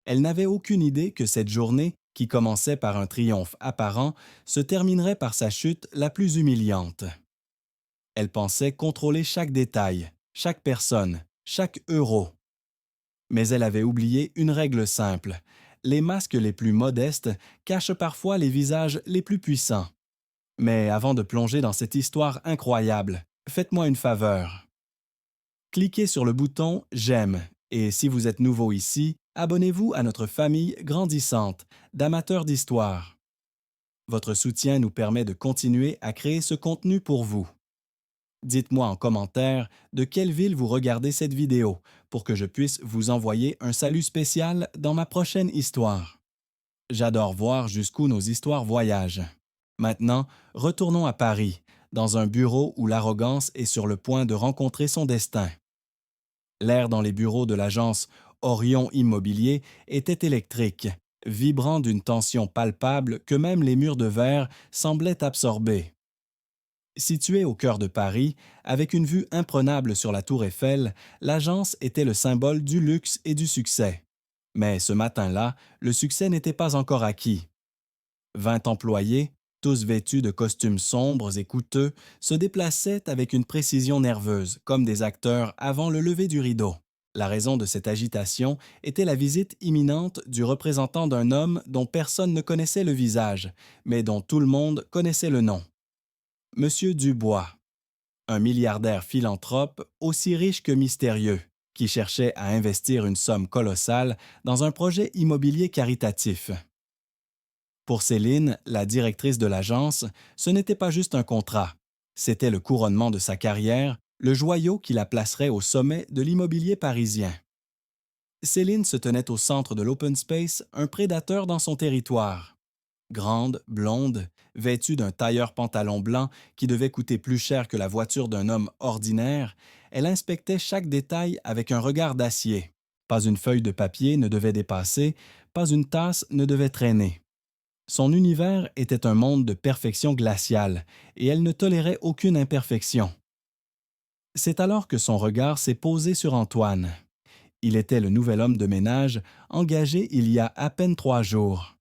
Elle n'avait aucune idée que cette journée, qui commençait par un triomphe apparent, se terminerait par sa chute la plus humiliante. Elle pensait contrôler chaque détail, chaque personne, chaque euro. Mais elle avait oublié une règle simple. Les masques les plus modestes cachent parfois les visages les plus puissants. Mais avant de plonger dans cette histoire incroyable, faites-moi une faveur. Cliquez sur le bouton J'aime et si vous êtes nouveau ici, abonnez-vous à notre famille grandissante d'amateurs d'histoire. Votre soutien nous permet de continuer à créer ce contenu pour vous. Dites-moi en commentaire de quelle ville vous regardez cette vidéo pour que je puisse vous envoyer un salut spécial dans ma prochaine histoire. J'adore voir jusqu'où nos histoires voyagent. Maintenant, retournons à Paris, dans un bureau où l'arrogance est sur le point de rencontrer son destin. L'air dans les bureaux de l'agence Orion Immobilier était électrique, vibrant d'une tension palpable que même les murs de verre semblaient absorber. Située au cœur de Paris, avec une vue imprenable sur la tour Eiffel, l'agence était le symbole du luxe et du succès. Mais ce matin-là, le succès n'était pas encore acquis. 20 employés, tous vêtus de costumes sombres et coûteux, se déplaçaient avec une précision nerveuse, comme des acteurs avant le lever du rideau. La raison de cette agitation était la visite imminente du représentant d'un homme dont personne ne connaissait le visage, mais dont tout le monde connaissait le nom. Monsieur Dubois, un milliardaire philanthrope aussi riche que mystérieux, qui cherchait à investir une somme colossale dans un projet immobilier caritatif. Pour Céline, la directrice de l'agence, ce n'était pas juste un contrat, c'était le couronnement de sa carrière, le joyau qui la placerait au sommet de l'immobilier parisien. Céline se tenait au centre de l'open space, un prédateur dans son territoire. Grande, blonde, vêtue d'un tailleur pantalon blanc qui devait coûter plus cher que la voiture d'un homme ordinaire, elle inspectait chaque détail avec un regard d'acier. Pas une feuille de papier ne devait dépasser, pas une tasse ne devait traîner. Son univers était un monde de perfection glaciale, et elle ne tolérait aucune imperfection. C'est alors que son regard s'est posé sur Antoine. Il était le nouvel homme de ménage, engagé il y a à peine 3 jours.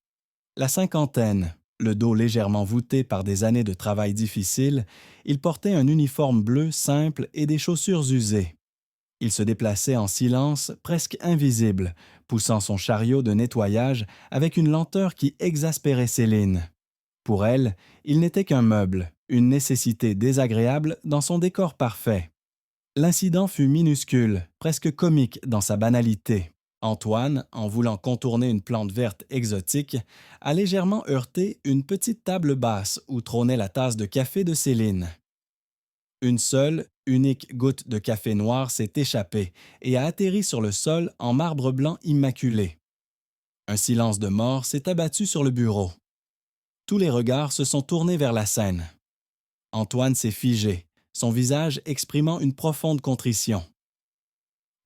La cinquantaine, le dos légèrement voûté par des années de travail difficile, il portait un uniforme bleu simple et des chaussures usées. Il se déplaçait en silence, presque invisible, poussant son chariot de nettoyage avec une lenteur qui exaspérait Céline. Pour elle, il n'était qu'un meuble, une nécessité désagréable dans son décor parfait. L'incident fut minuscule, presque comique dans sa banalité. Antoine, en voulant contourner une plante verte exotique, a légèrement heurté une petite table basse où trônait la tasse de café de Céline. Une seule, unique goutte de café noir s'est échappée et a atterri sur le sol en marbre blanc immaculé. Un silence de mort s'est abattu sur le bureau. Tous les regards se sont tournés vers la scène. Antoine s'est figé, son visage exprimant une profonde contrition.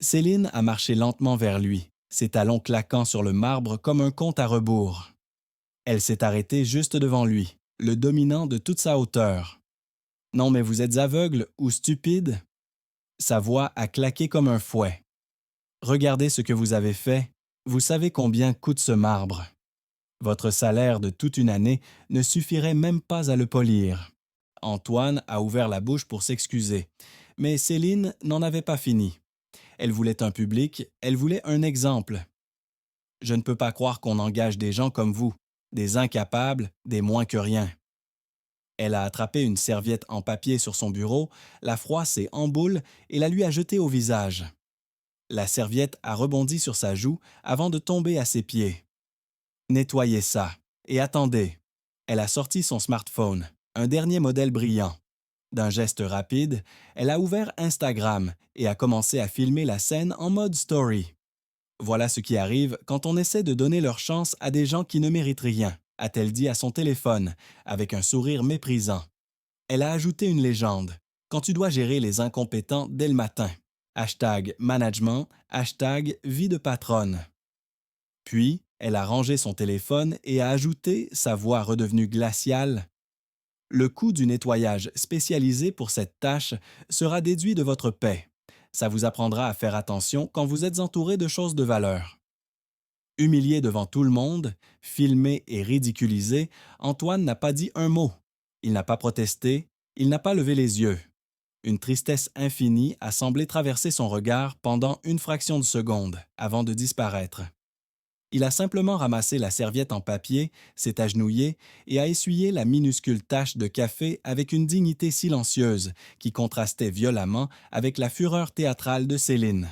Céline a marché lentement vers lui, ses talons claquant sur le marbre comme un compte à rebours. Elle s'est arrêtée juste devant lui, le dominant de toute sa hauteur. « Non, mais vous êtes aveugle ou stupide? » Sa voix a claqué comme un fouet. « Regardez ce que vous avez fait. Vous savez combien coûte ce marbre. Votre salaire de toute une année ne suffirait même pas à le polir. » Antoine a ouvert la bouche pour s'excuser, mais Céline n'en avait pas fini. Elle voulait un public, elle voulait un exemple. « Je ne peux pas croire qu'on engage des gens comme vous, des incapables, des moins que rien. » Elle a attrapé une serviette en papier sur son bureau, l'a froissée en boule et la lui a jetée au visage. La serviette a rebondi sur sa joue avant de tomber à ses pieds. « Nettoyez ça. Et attendez. » Elle a sorti son smartphone, un dernier modèle brillant. D'un geste rapide, elle a ouvert Instagram et a commencé à filmer la scène en mode story. Voilà ce qui arrive quand on essaie de donner leur chance à des gens qui ne méritent rien, a-t-elle dit à son téléphone, avec un sourire méprisant. Elle a ajouté une légende. Quand tu dois gérer les incompétents dès le matin. #management, #vie de patronne. Puis, elle a rangé son téléphone et a ajouté, sa voix redevenue glaciale, « Le coût du nettoyage spécialisé pour cette tâche sera déduit de votre paie. Ça vous apprendra à faire attention quand vous êtes entouré de choses de valeur. » Humilié devant tout le monde, filmé et ridiculisé, Antoine n'a pas dit un mot. Il n'a pas protesté, il n'a pas levé les yeux. Une tristesse infinie a semblé traverser son regard pendant une fraction de seconde avant de disparaître. Il a simplement ramassé la serviette en papier, s'est agenouillé et a essuyé la minuscule tache de café avec une dignité silencieuse qui contrastait violemment avec la fureur théâtrale de Céline.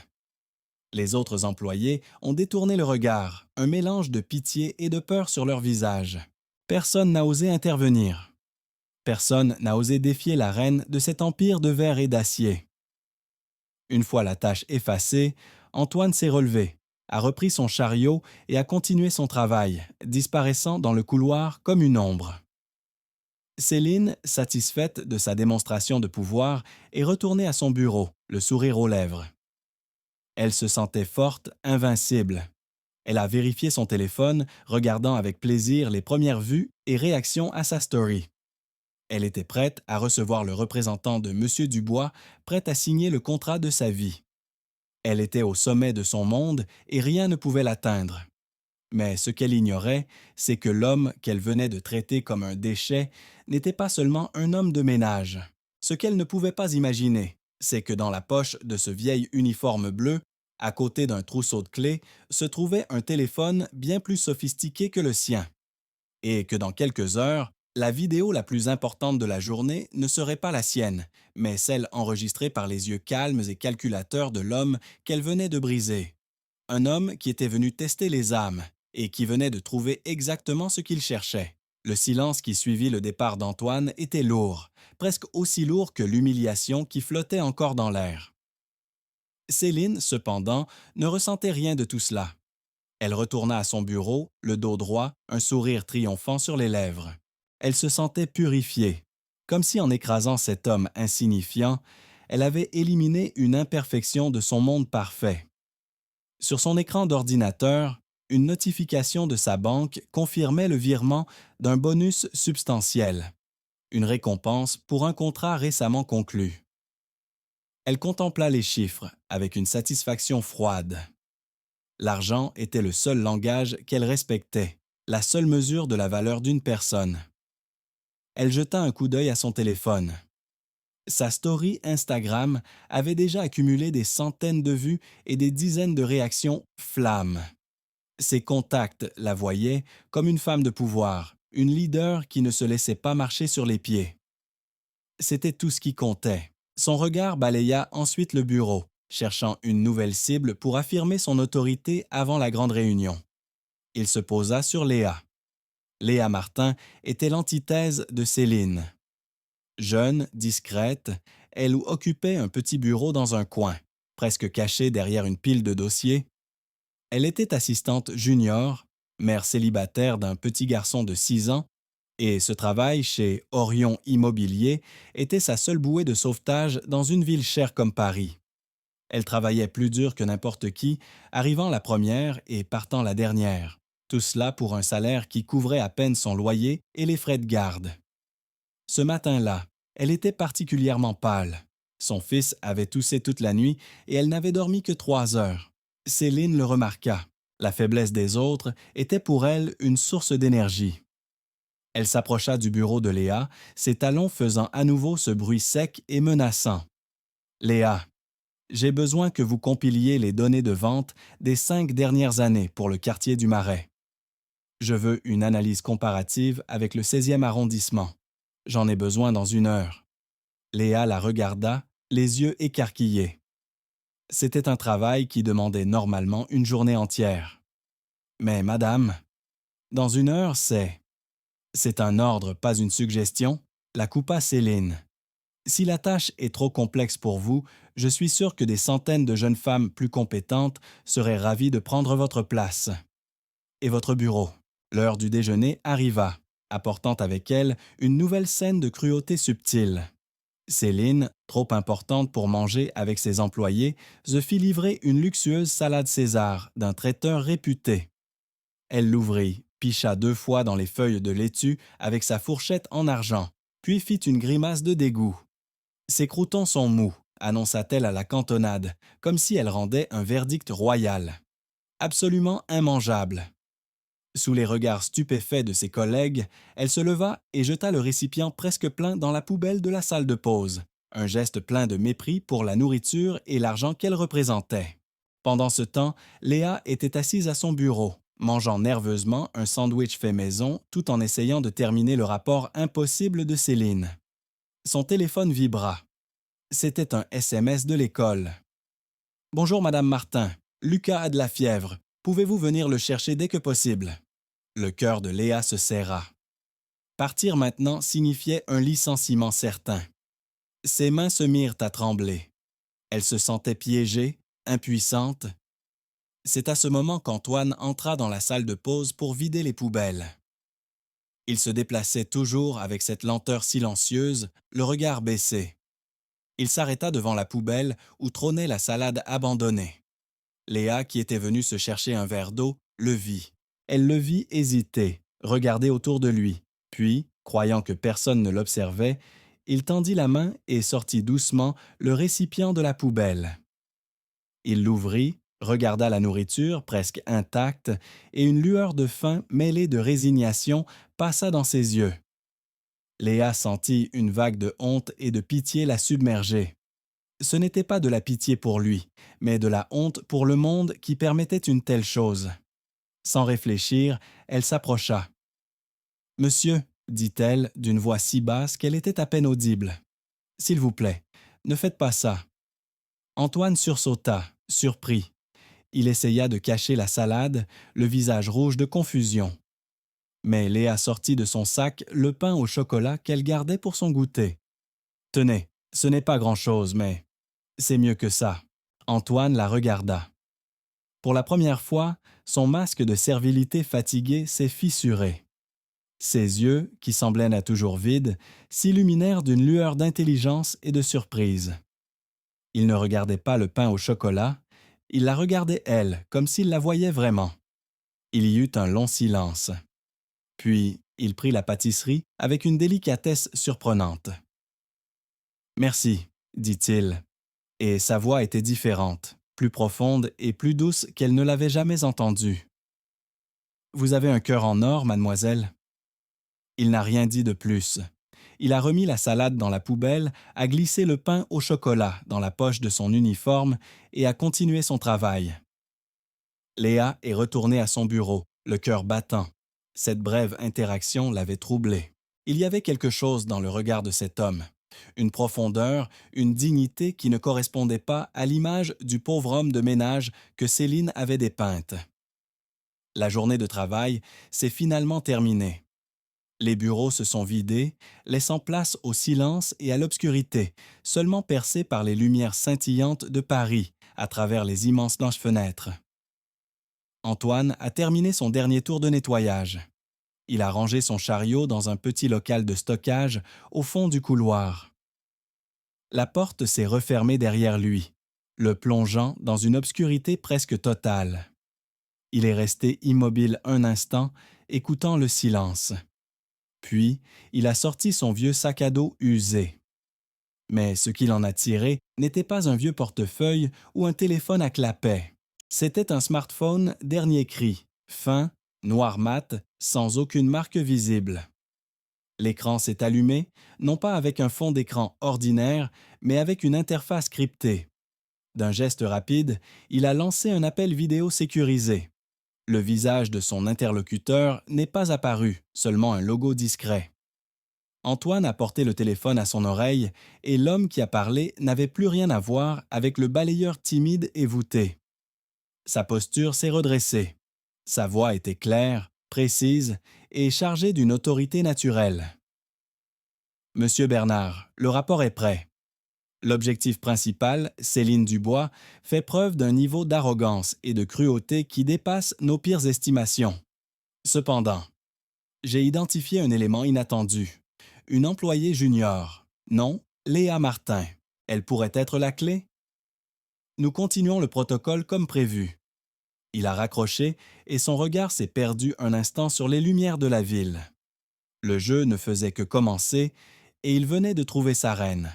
Les autres employés ont détourné le regard, un mélange de pitié et de peur sur leur visage. Personne n'a osé intervenir. Personne n'a osé défier la reine de cet empire de verre et d'acier. Une fois la tâche effacée, Antoine s'est relevé, a repris son chariot et a continué son travail, disparaissant dans le couloir comme une ombre. Céline, satisfaite de sa démonstration de pouvoir, est retournée à son bureau, le sourire aux lèvres. Elle se sentait forte, invincible. Elle a vérifié son téléphone, regardant avec plaisir les premières vues et réactions à sa story. Elle était prête à recevoir le représentant de M. Dubois, prête à signer le contrat de sa vie. Elle était au sommet de son monde et rien ne pouvait l'atteindre. Mais ce qu'elle ignorait, c'est que l'homme qu'elle venait de traiter comme un déchet n'était pas seulement un homme de ménage. Ce qu'elle ne pouvait pas imaginer, c'est que dans la poche de ce vieil uniforme bleu, à côté d'un trousseau de clés, se trouvait un téléphone bien plus sophistiqué que le sien. Et que dans quelques heures, la vidéo la plus importante de la journée ne serait pas la sienne, mais celle enregistrée par les yeux calmes et calculateurs de l'homme qu'elle venait de briser. Un homme qui était venu tester les âmes et qui venait de trouver exactement ce qu'il cherchait. Le silence qui suivit le départ d'Antoine était lourd, presque aussi lourd que l'humiliation qui flottait encore dans l'air. Céline, cependant, ne ressentait rien de tout cela. Elle retourna à son bureau, le dos droit, un sourire triomphant sur les lèvres. Elle se sentait purifiée, comme si en écrasant cet homme insignifiant, elle avait éliminé une imperfection de son monde parfait. Sur son écran d'ordinateur, une notification de sa banque confirmait le virement d'un bonus substantiel, une récompense pour un contrat récemment conclu. Elle contempla les chiffres avec une satisfaction froide. L'argent était le seul langage qu'elle respectait, la seule mesure de la valeur d'une personne. Elle jeta un coup d'œil à son téléphone. Sa story Instagram avait déjà accumulé des centaines de vues et des dizaines de réactions flammes. Ses contacts la voyaient comme une femme de pouvoir, une leader qui ne se laissait pas marcher sur les pieds. C'était tout ce qui comptait. Son regard balaya ensuite le bureau, cherchant une nouvelle cible pour affirmer son autorité avant la grande réunion. Il se posa sur Léa. Léa Martin était l'antithèse de Céline. Jeune, discrète, elle occupait un petit bureau dans un coin, presque caché derrière une pile de dossiers. Elle était assistante junior, mère célibataire d'un petit garçon de 6 ans, et ce travail chez Orion Immobilier était sa seule bouée de sauvetage dans une ville chère comme Paris. Elle travaillait plus dur que n'importe qui, arrivant la première et partant la dernière. Tout cela pour un salaire qui couvrait à peine son loyer et les frais de garde. Ce matin-là, elle était particulièrement pâle. Son fils avait toussé toute la nuit et elle n'avait dormi que 3 heures. Céline le remarqua. La faiblesse des autres était pour elle une source d'énergie. Elle s'approcha du bureau de Léa, ses talons faisant à nouveau ce bruit sec et menaçant. « Léa, j'ai besoin que vous compiliez les données de vente des 5 dernières années pour le quartier du Marais. Je veux une analyse comparative avec le 16e arrondissement. J'en ai besoin dans 1 heure. » Léa la regarda, les yeux écarquillés. C'était un travail qui demandait normalement une journée entière. « Mais madame, dans 1 heure, c'est… » « C'est un ordre, pas une suggestion, » la coupa Céline. « Si la tâche est trop complexe pour vous, je suis sûr que des centaines de jeunes femmes plus compétentes seraient ravies de prendre votre place. » Et votre bureau. L'heure du déjeuner arriva, apportant avec elle une nouvelle scène de cruauté subtile. Céline, trop importante pour manger avec ses employés, se fit livrer une luxueuse salade César d'un traiteur réputé. Elle l'ouvrit, picha 2 fois dans les feuilles de laitue avec sa fourchette en argent, puis fit une grimace de dégoût. « Ces croûtons sont mous », annonça-t-elle à la cantonade, comme si elle rendait un verdict royal. absolument immangeable. Sous les regards stupéfaits de ses collègues, elle se leva et jeta le récipient presque plein dans la poubelle de la salle de pause, un geste plein de mépris pour la nourriture et l'argent qu'elle représentait. Pendant ce temps, Léa était assise à son bureau, mangeant nerveusement un sandwich fait maison tout en essayant de terminer le rapport impossible de Céline. Son téléphone vibra. C'était un SMS de l'école. « Bonjour Madame Martin, Lucas a de la fièvre. Pouvez-vous venir le chercher dès que possible? » Le cœur de Léa se serra. Partir maintenant signifiait un licenciement certain. Ses mains se mirent à trembler. Elle se sentait piégée, impuissante. C'est à ce moment qu'Antoine entra dans la salle de pause pour vider les poubelles. Il se déplaçait toujours avec cette lenteur silencieuse, le regard baissé. Il s'arrêta devant la poubelle où trônait la salade abandonnée. Léa, qui était venue se chercher un verre d'eau, le vit. Elle le vit hésiter, regarder autour de lui. Puis, croyant que personne ne l'observait, il tendit la main et sortit doucement le récipient de la poubelle. Il l'ouvrit, regarda la nourriture presque intacte et une lueur de faim mêlée de résignation passa dans ses yeux. Léa sentit une vague de honte et de pitié la submerger. Ce n'était pas de la pitié pour lui, mais de la honte pour le monde qui permettait une telle chose. Sans réfléchir, elle s'approcha. « Monsieur, » dit-elle d'une voix si basse qu'elle était à peine audible. « S'il vous plaît, ne faites pas ça. » Antoine sursauta, surpris. Il essaya de cacher la salade, le visage rouge de confusion. Mais Léa sortit de son sac le pain au chocolat qu'elle gardait pour son goûter. « Tenez, ce n'est pas grand-chose, mais c'est mieux que ça. » Antoine la regarda. Pour la première fois, son masque de servilité fatigué s'est fissuré. Ses yeux, qui semblaient à toujours vides, s'illuminèrent d'une lueur d'intelligence et de surprise. Il ne regardait pas le pain au chocolat, il la regardait elle, comme s'il la voyait vraiment. Il y eut un long silence. Puis, il prit la pâtisserie avec une délicatesse surprenante. « Merci, » dit-il, et sa voix était différente, plus profonde et plus douce qu'elle ne l'avait jamais entendue. « Vous avez un cœur en or, mademoiselle. » Il n'a rien dit de plus. Il a remis la salade dans la poubelle, a glissé le pain au chocolat dans la poche de son uniforme et a continué son travail. Léa est retournée à son bureau, le cœur battant. Cette brève interaction l'avait troublée. Il y avait quelque chose dans le regard de cet homme, une profondeur, une dignité qui ne correspondait pas à l'image du pauvre homme de ménage que Céline avait dépeinte. La journée de travail s'est finalement terminée. Les bureaux se sont vidés, laissant place au silence et à l'obscurité, seulement percés par les lumières scintillantes de Paris à travers les immenses blanches fenêtres. Antoine a terminé son dernier tour de nettoyage. Il a rangé son chariot dans un petit local de stockage au fond du couloir. La porte s'est refermée derrière lui, le plongeant dans une obscurité presque totale. Il est resté immobile un instant, écoutant le silence. Puis, il a sorti son vieux sac à dos usé. Mais ce qu'il en a tiré n'était pas un vieux portefeuille ou un téléphone à clapet. C'était un smartphone dernier cri, fin, noir mat, sans aucune marque visible. L'écran s'est allumé, non pas avec un fond d'écran ordinaire, mais avec une interface cryptée. D'un geste rapide, il a lancé un appel vidéo sécurisé. Le visage de son interlocuteur n'est pas apparu, seulement un logo discret. Antoine a porté le téléphone à son oreille et l'homme qui a parlé n'avait plus rien à voir avec le balayeur timide et voûté. Sa posture s'est redressée. Sa voix était claire, précise et chargée d'une autorité naturelle. « Monsieur Bernard, le rapport est prêt. » L'objectif principal, Céline Dubois, fait preuve d'un niveau d'arrogance et de cruauté qui dépasse nos pires estimations. Cependant, j'ai identifié un élément inattendu. Une employée junior. Non, Léa Martin. Elle pourrait être la clé? Nous continuons le protocole comme prévu. Il a raccroché et son regard s'est perdu un instant sur les lumières de la ville. Le jeu ne faisait que commencer et il venait de trouver sa reine.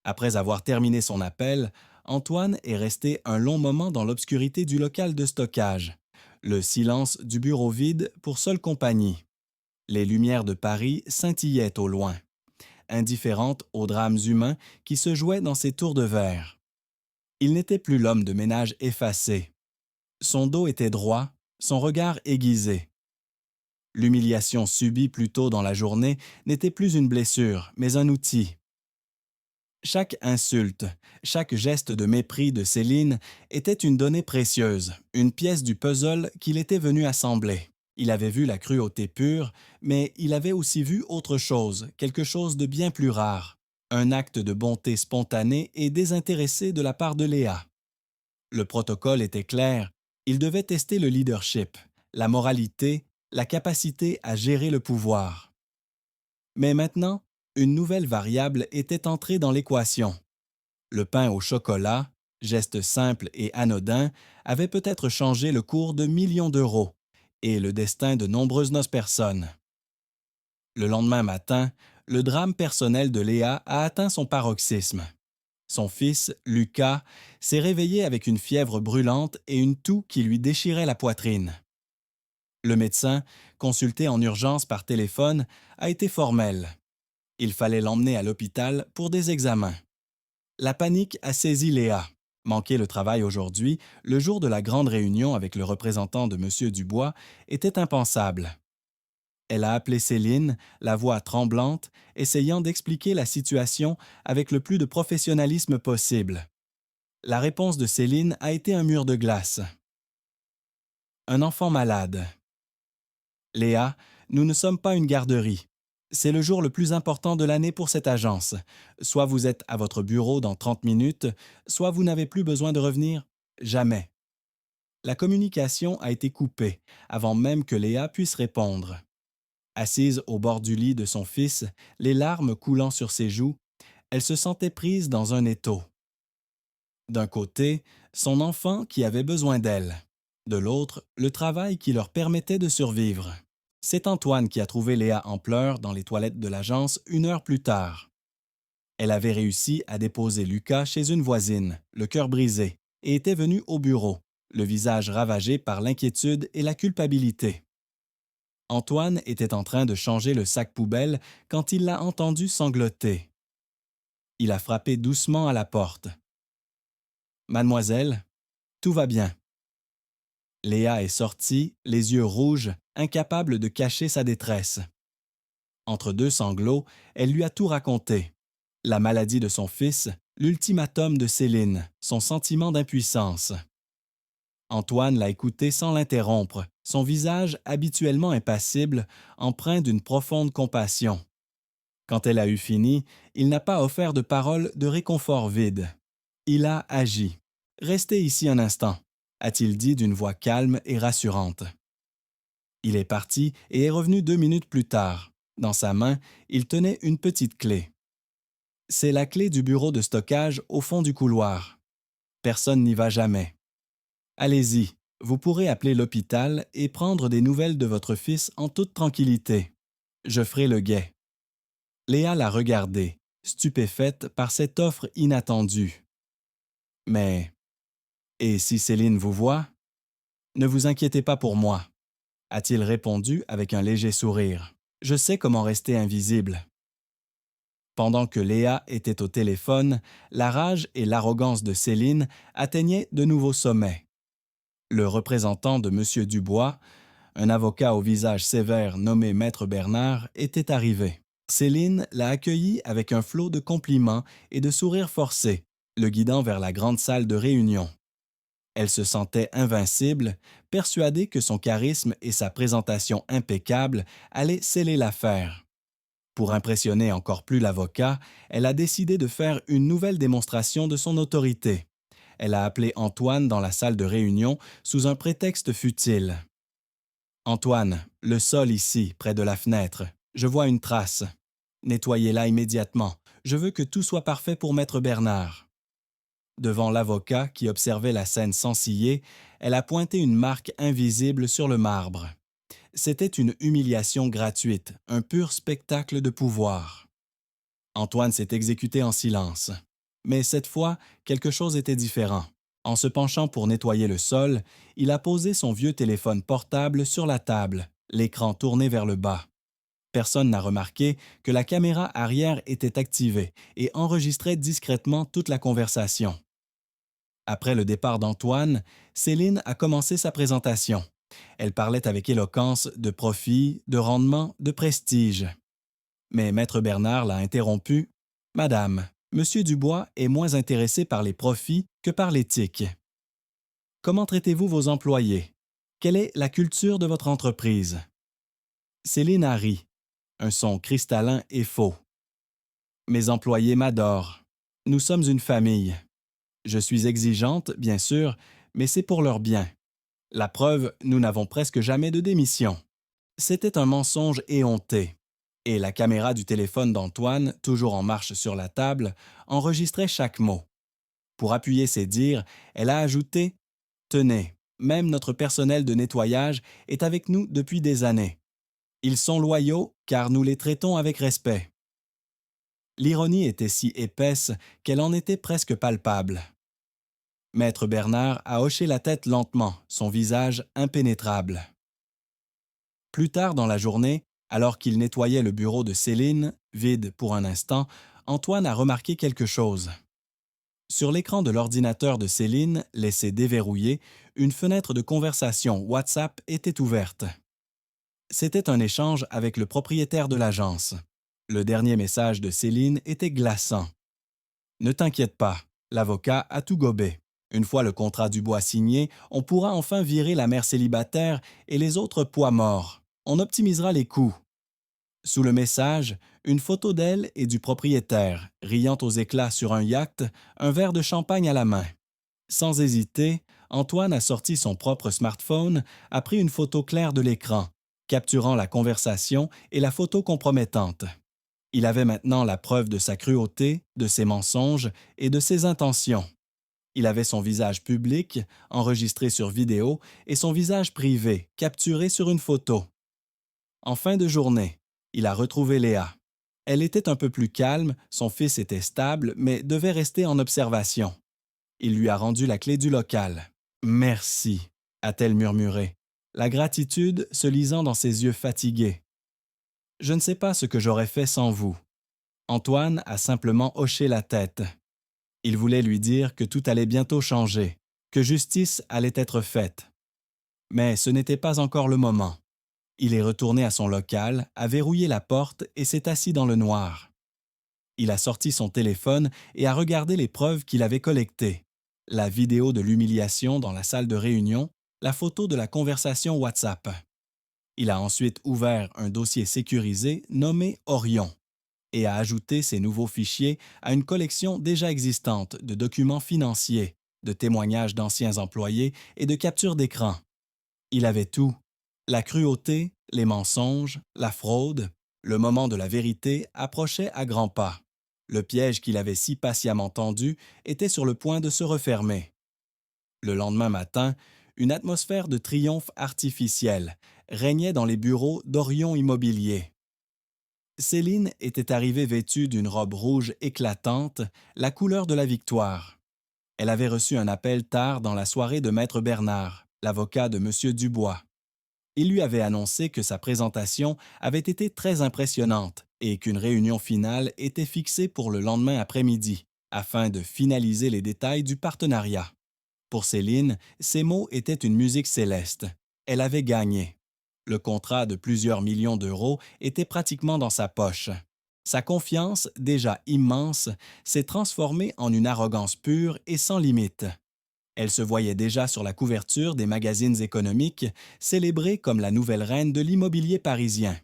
Après avoir terminé son appel, Antoine est resté un long moment dans l'obscurité du local de stockage, le silence du bureau vide pour seule compagnie. Les lumières de Paris scintillaient au loin, indifférentes aux drames humains qui se jouaient dans ces tours de verre. Il n'était plus l'homme de ménage effacé. Son dos était droit, son regard aiguisé. L'humiliation subie plus tôt dans la journée n'était plus une blessure, mais un outil. Chaque insulte, chaque geste de mépris de Céline était une donnée précieuse, une pièce du puzzle qu'il était venu assembler. Il avait vu la cruauté pure, mais il avait aussi vu autre chose, quelque chose de bien plus rare, un acte de bonté spontanée et désintéressé de la part de Léa. Le protocole était clair, il devait tester le leadership, la moralité, la capacité à gérer le pouvoir. Mais maintenant, une nouvelle variable était entrée dans l'équation. Le pain au chocolat, geste simple et anodin, avait peut-être changé le cours de millions d'euros et le destin de nombreuses personnes. Le lendemain matin, le drame personnel de Léa a atteint son paroxysme. Son fils, Lucas, s'est réveillé avec une fièvre brûlante et une toux qui lui déchirait la poitrine. Le médecin, consulté en urgence par téléphone, a été formel. Il fallait l'emmener à l'hôpital pour des examens. La panique a saisi Léa. Manquer le travail aujourd'hui, le jour de la grande réunion avec le représentant de M. Dubois, était impensable. Elle a appelé Céline, la voix tremblante, essayant d'expliquer la situation avec le plus de professionnalisme possible. La réponse de Céline a été un mur de glace. Un enfant malade. Léa, nous ne sommes pas une garderie. C'est le jour le plus important de l'année pour cette agence. Soit vous êtes à votre bureau dans 30 minutes, soit vous n'avez plus besoin de revenir. Jamais. La communication a été coupée avant même que Léa puisse répondre. Assise au bord du lit de son fils, les larmes coulant sur ses joues, elle se sentait prise dans un étau. D'un côté, son enfant qui avait besoin d'elle. De l'autre, le travail qui leur permettait de survivre. C'est Antoine qui a trouvé Léa en pleurs dans les toilettes de l'agence 1 heure plus tard. Elle avait réussi à déposer Lucas chez une voisine, le cœur brisé, et était venue au bureau, le visage ravagé par l'inquiétude et la culpabilité. Antoine était en train de changer le sac poubelle quand il l'a entendu sangloter. Il a frappé doucement à la porte. « Mademoiselle, tout va bien. » Léa est sortie, les yeux rouges, incapable de cacher sa détresse. Entre deux sanglots, elle lui a tout raconté. La maladie de son fils, l'ultimatum de Céline, son sentiment d'impuissance. Antoine l'a écouté sans l'interrompre, son visage habituellement impassible, empreint d'une profonde compassion. Quand elle a eu fini, il n'a pas offert de paroles de réconfort vide. Il a agi. « Restez ici un instant », a-t-il dit d'une voix calme et rassurante. Il est parti et est revenu 2 minutes plus tard. Dans sa main, il tenait une petite clé. C'est la clé du bureau de stockage au fond du couloir. Personne n'y va jamais. Allez-y, vous pourrez appeler l'hôpital et prendre des nouvelles de votre fils en toute tranquillité. Je ferai le guet. Léa l'a regardé, stupéfaite par cette offre inattendue. Mais, et si Céline vous voit? Ne vous inquiétez pas pour moi, a-t-il répondu avec un léger sourire. Je sais comment rester invisible. Pendant que Léa était au téléphone, la rage et l'arrogance de Céline atteignaient de nouveaux sommets. Le représentant de M. Dubois, un avocat au visage sévère nommé Maître Bernard, était arrivé. Céline l'a accueilli avec un flot de compliments et de sourires forcés, le guidant vers la grande salle de réunion. Elle se sentait invincible, persuadée que son charisme et sa présentation impeccable allaient sceller l'affaire. Pour impressionner encore plus l'avocat, elle a décidé de faire une nouvelle démonstration de son autorité. Elle a appelé Antoine dans la salle de réunion sous un prétexte futile. « Antoine, le sol ici, près de la fenêtre. Je vois une trace. Nettoyez-la immédiatement. Je veux que tout soit parfait pour Maître Bernard. » Devant l'avocat qui observait la scène sans ciller, elle a pointé une marque invisible sur le marbre. C'était une humiliation gratuite, un pur spectacle de pouvoir. Antoine s'est exécuté en silence. Mais cette fois, quelque chose était différent. En se penchant pour nettoyer le sol, il a posé son vieux téléphone portable sur la table, l'écran tourné vers le bas. Personne n'a remarqué que la caméra arrière était activée et enregistrait discrètement toute la conversation. Après le départ d'Antoine, Céline a commencé sa présentation. Elle parlait avec éloquence de profit, de rendement, de prestige. Mais Maître Bernard l'a interrompu. « Madame, Monsieur Dubois est moins intéressé par les profits que par l'éthique. Comment traitez-vous vos employés? Quelle est la culture de votre entreprise? » Céline a ri, un son cristallin et faux. « Mes employés m'adorent. Nous sommes une famille. Je suis exigeante, bien sûr, mais c'est pour leur bien. La preuve, nous n'avons presque jamais de démission. » C'était un mensonge éhonté. Et la caméra du téléphone d'Antoine, toujours en marche sur la table, enregistrait chaque mot. Pour appuyer ses dires, elle a ajouté « Tenez, même notre personnel de nettoyage est avec nous depuis des années. Ils sont loyaux car nous les traitons avec respect. » L'ironie était si épaisse qu'elle en était presque palpable. Maître Bernard a hoché la tête lentement, son visage impénétrable. Plus tard dans la journée, alors qu'il nettoyait le bureau de Céline, vide pour un instant, Antoine a remarqué quelque chose. Sur l'écran de l'ordinateur de Céline, laissé déverrouillé, une fenêtre de conversation WhatsApp était ouverte. C'était un échange avec le propriétaire de l'agence. Le dernier message de Céline était glaçant. « Ne t'inquiète pas, l'avocat a tout gobé. Une fois le contrat Dubois signé, on pourra enfin virer la mère célibataire et les autres poids morts. On optimisera les coûts. » Sous le message, une photo d'elle et du propriétaire, riant aux éclats sur un yacht, un verre de champagne à la main. Sans hésiter, Antoine a sorti son propre smartphone, a pris une photo claire de l'écran, capturant la conversation et la photo compromettante. Il avait maintenant la preuve de sa cruauté, de ses mensonges et de ses intentions. Il avait son visage public, enregistré sur vidéo, et son visage privé, capturé sur une photo. En fin de journée, il a retrouvé Léa. Elle était un peu plus calme, son fils était stable, mais devait rester en observation. Il lui a rendu la clé du local. « Merci », a-t-elle murmuré, la gratitude se lisant dans ses yeux fatigués. « Je ne sais pas ce que j'aurais fait sans vous. » Antoine a simplement hoché la tête. Il voulait lui dire que tout allait bientôt changer, que justice allait être faite. Mais ce n'était pas encore le moment. Il est retourné à son local, a verrouillé la porte et s'est assis dans le noir. Il a sorti son téléphone et a regardé les preuves qu'il avait collectées. La vidéo de l'humiliation dans la salle de réunion, la photo de la conversation WhatsApp. Il a ensuite ouvert un dossier sécurisé nommé Orion et a ajouté ces nouveaux fichiers à une collection déjà existante de documents financiers, de témoignages d'anciens employés et de captures d'écran. Il avait tout. La cruauté, les mensonges, la fraude, le moment de la vérité approchait à grands pas. Le piège qu'il avait si patiemment tendu était sur le point de se refermer. Le lendemain matin, une atmosphère de triomphe artificiel régnait dans les bureaux d'Orion Immobilier. Céline était arrivée vêtue d'une robe rouge éclatante, la couleur de la victoire. Elle avait reçu un appel tard dans la soirée de Maître Bernard, l'avocat de M. Dubois. Il lui avait annoncé que sa présentation avait été très impressionnante et qu'une réunion finale était fixée pour le lendemain après-midi, afin de finaliser les détails du partenariat. Pour Céline, ces mots étaient une musique céleste. Elle avait gagné. Le contrat de plusieurs millions d'euros était pratiquement dans sa poche. Sa confiance, déjà immense, s'est transformée en une arrogance pure et sans limite. Elle se voyait déjà sur la couverture des magazines économiques, célébrée comme la nouvelle reine de l'immobilier parisien.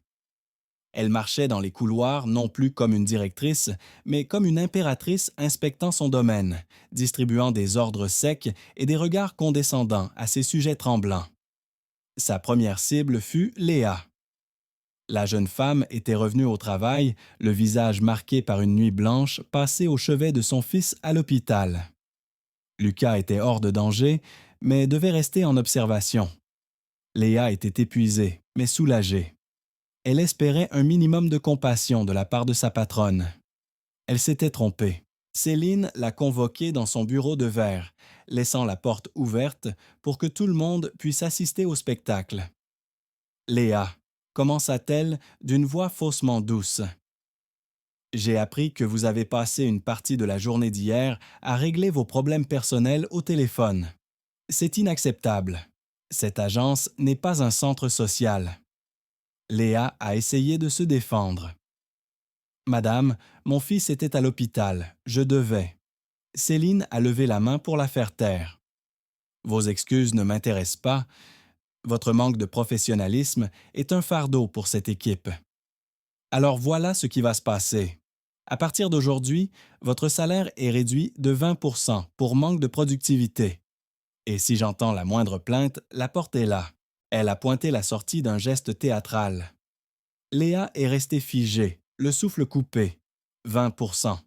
Elle marchait dans les couloirs non plus comme une directrice, mais comme une impératrice inspectant son domaine, distribuant des ordres secs et des regards condescendants à ses sujets tremblants. Sa première cible fut Léa. La jeune femme était revenue au travail, le visage marqué par une nuit blanche passée au chevet de son fils à l'hôpital. Lucas était hors de danger, mais devait rester en observation. Léa était épuisée, mais soulagée. Elle espérait un minimum de compassion de la part de sa patronne. Elle s'était trompée. Céline l'a convoqué dans son bureau de verre, laissant la porte ouverte pour que tout le monde puisse assister au spectacle. Léa, commença-t-elle d'une voix faussement douce. J'ai appris que vous avez passé une partie de la journée d'hier à régler vos problèmes personnels au téléphone. C'est inacceptable. Cette agence n'est pas un centre social. Léa a essayé de se défendre. Madame, mon fils était à l'hôpital. Je devais. Céline a levé la main pour la faire taire. Vos excuses ne m'intéressent pas. Votre manque de professionnalisme est un fardeau pour cette équipe. Alors voilà ce qui va se passer. À partir d'aujourd'hui, votre salaire est réduit de 20% pour manque de productivité. Et si j'entends la moindre plainte, la porte est là. Elle a pointé la sortie d'un geste théâtral. Léa est restée figée, le souffle coupé. 20%.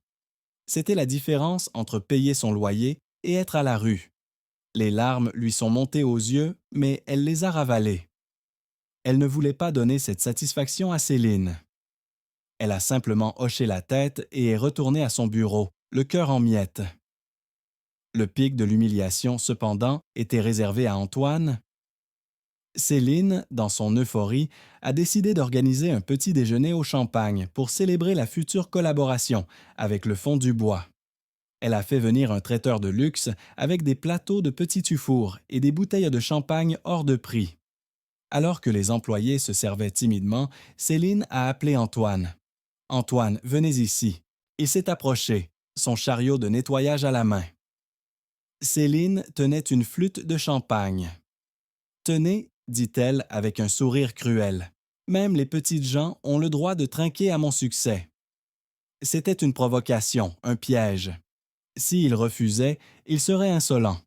C'était la différence entre payer son loyer et être à la rue. Les larmes lui sont montées aux yeux, mais elle les a ravalées. Elle ne voulait pas donner cette satisfaction à Céline. Elle a simplement hoché la tête et est retournée à son bureau, le cœur en miettes. Le pic de l'humiliation, cependant, était réservé à Antoine. Céline, dans son euphorie, a décidé d'organiser un petit déjeuner au champagne pour célébrer la future collaboration avec le Fond du Bois. Elle a fait venir un traiteur de luxe avec des plateaux de petits tufours et des bouteilles de champagne hors de prix. Alors que les employés se servaient timidement, Céline a appelé Antoine. « Antoine, venez ici. » Il s'est approché, son chariot de nettoyage à la main. Céline tenait une flûte de champagne. « Tenez, dit-elle avec un sourire cruel. Même les petites gens ont le droit de trinquer à mon succès. C'était une provocation, un piège. S'il refusait, il serait insolent.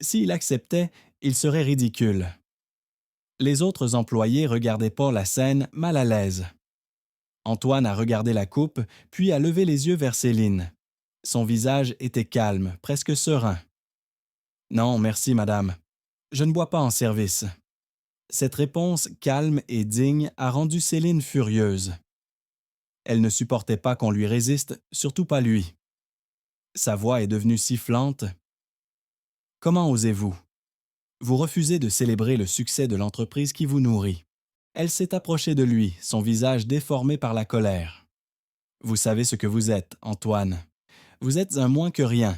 S'il acceptait, il serait ridicule. Les autres employés regardaient pas la scène, mal à l'aise. Antoine a regardé la coupe, puis a levé les yeux vers Céline. Son visage était calme, presque serein. « Non, merci, madame. Je ne bois pas en service. » Cette réponse calme et digne a rendu Céline furieuse. Elle ne supportait pas qu'on lui résiste, surtout pas lui. Sa voix est devenue sifflante. « Comment osez-vous? Vous refusez de célébrer le succès de l'entreprise qui vous nourrit. » Elle s'est approchée de lui, son visage déformé par la colère. « Vous savez ce que vous êtes, Antoine. Vous êtes un moins que rien.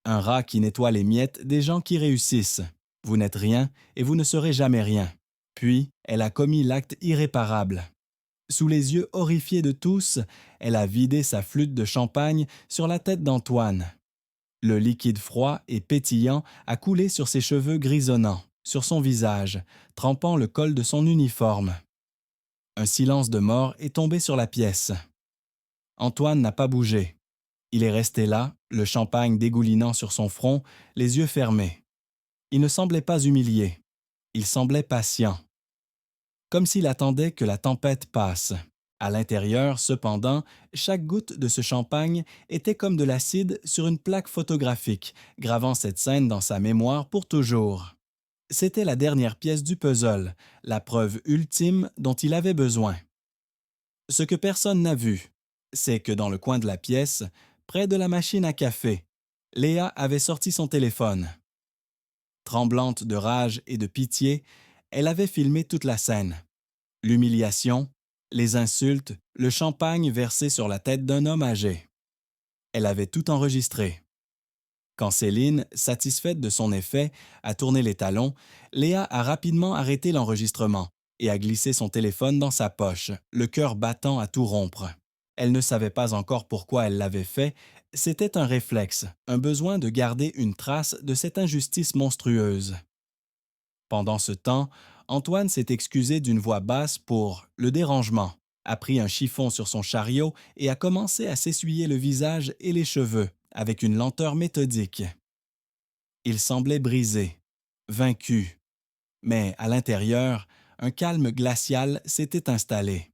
Un rat qui nettoie les miettes des gens qui réussissent. Vous n'êtes rien et vous ne serez jamais rien. » Puis, elle a commis l'acte irréparable. Sous les yeux horrifiés de tous, elle a vidé sa flûte de champagne sur la tête d'Antoine. Le liquide froid et pétillant a coulé sur ses cheveux grisonnants, sur son visage, trempant le col de son uniforme. Un silence de mort est tombé sur la pièce. Antoine n'a pas bougé. Il est resté là, le champagne dégoulinant sur son front, les yeux fermés. Il ne semblait pas humilié. Il semblait patient. Comme s'il attendait que la tempête passe. À l'intérieur, cependant, chaque goutte de ce champagne était comme de l'acide sur une plaque photographique, gravant cette scène dans sa mémoire pour toujours. C'était la dernière pièce du puzzle, la preuve ultime dont il avait besoin. Ce que personne n'a vu, c'est que dans le coin de la pièce, près de la machine à café, Léa avait sorti son téléphone. Tremblante de rage et de pitié, elle avait filmé toute la scène. L'humiliation, les insultes, le champagne versé sur la tête d'un homme âgé. Elle avait tout enregistré. Quand Céline, satisfaite de son effet, a tourné les talons, Léa a rapidement arrêté l'enregistrement et a glissé son téléphone dans sa poche, le cœur battant à tout rompre. Elle ne savait pas encore pourquoi elle l'avait fait, c'était un réflexe, un besoin de garder une trace de cette injustice monstrueuse. Pendant ce temps, Antoine s'est excusé d'une voix basse pour le dérangement, a pris un chiffon sur son chariot et a commencé à s'essuyer le visage et les cheveux avec une lenteur méthodique. Il semblait brisé, vaincu, mais à l'intérieur, un calme glacial s'était installé.